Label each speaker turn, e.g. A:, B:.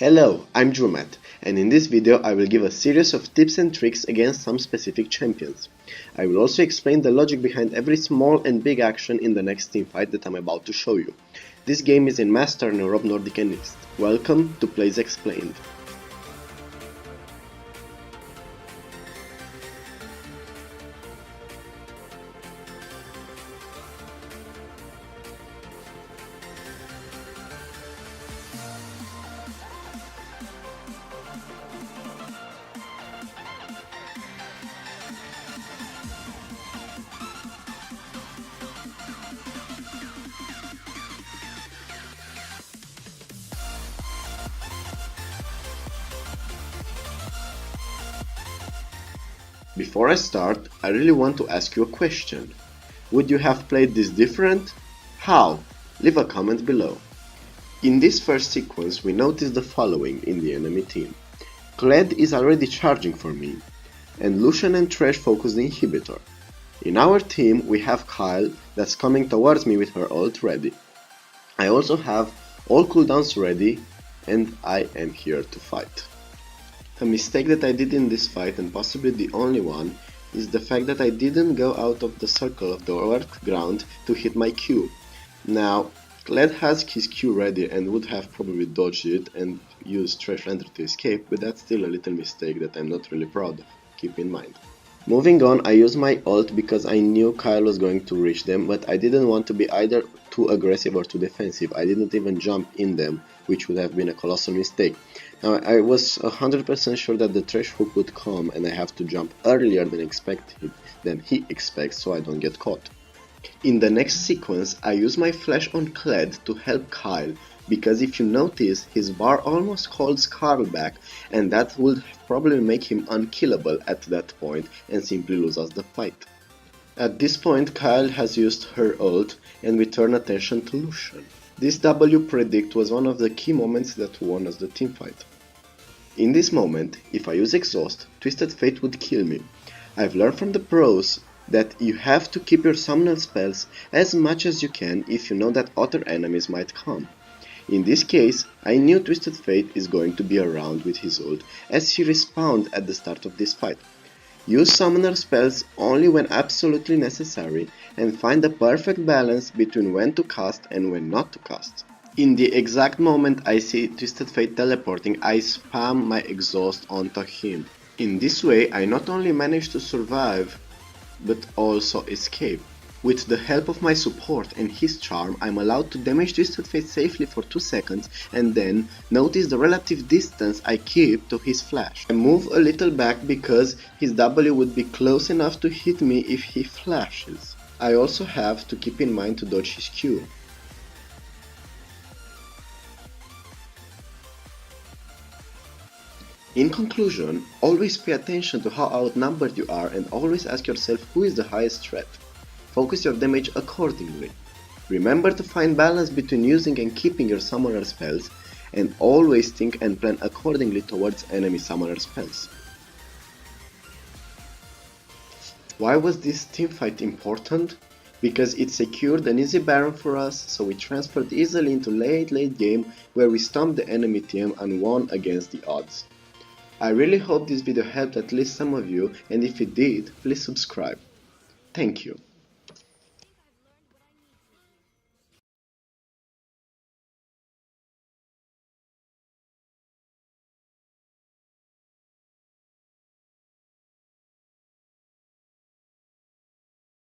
A: Hello, I'm Drumat, and in this video I will give a series of tips and tricks against some specific champions. I will also explain the logic behind every small and big action in the next teamfight that I'm about to show you. This game is in Master and Europe Nordic and East. Welcome to Plays Explained. Before I start, I really want to ask you a question. Would you have played this different? How? Leave a comment below. In this first sequence we notice the following in the enemy team. Kled is already charging for me, and Lucian and Thresh focus the inhibitor. In our team we have Kyle that's coming towards me with her ult ready. I also have all cooldowns ready, and I am here to fight. A mistake that I did in this fight, and possibly the only one, is the fact that I didn't go out of the circle of the work ground to hit my Q. Now, Kled has his Q ready and would have probably dodged it and used Thresh Lantern to escape, but that's still a little mistake that I'm not really proud of, keep in mind. Moving on, I used my ult because I knew Kyle was going to reach them, but I didn't want to be either too aggressive or too defensive. I didn't even jump in them, which would have been a colossal mistake. Now, I was 100% sure that the Thresh hook would come and I have to jump earlier than he expects, so I don't get caught. In the next sequence, I use my flash on Kled to help Kyle, because if you notice, his bar almost holds Karl back, and that would probably make him unkillable at that point and simply lose us the fight. At this point, Kyle has used her ult, and we turn attention to Lucian. This W predict was one of the key moments that won us the teamfight. In this moment, if I use exhaust, Twisted Fate would kill me. I've learned from the pros that you have to keep your summoner spells as much as you can if you know that other enemies might come. In this case, I knew Twisted Fate is going to be around with his ult as he respawned at the start of this fight. Use summoner spells only when absolutely necessary and find the perfect balance between when to cast and when not to cast. In the exact moment I see Twisted Fate teleporting, I spam my exhaust onto him. In this way I not only manage to survive, but also escape. With the help of my support and his charm, I'm allowed to damage Twisted Fate safely for 2 seconds and then notice the relative distance I keep to his flash. I move a little back because his W would be close enough to hit me if he flashes. I also have to keep in mind to dodge his Q. In conclusion, always pay attention to how outnumbered you are and always ask yourself who is the highest threat. Focus your damage accordingly. Remember to find balance between using and keeping your summoner spells, and always think and plan accordingly towards enemy summoner spells. Why was this teamfight important? Because it secured an easy Baron for us, so we transferred easily into late game where we stomped the enemy team and won against the odds. I really hope this video helped at least some of you, and if it did, please subscribe. Thank you.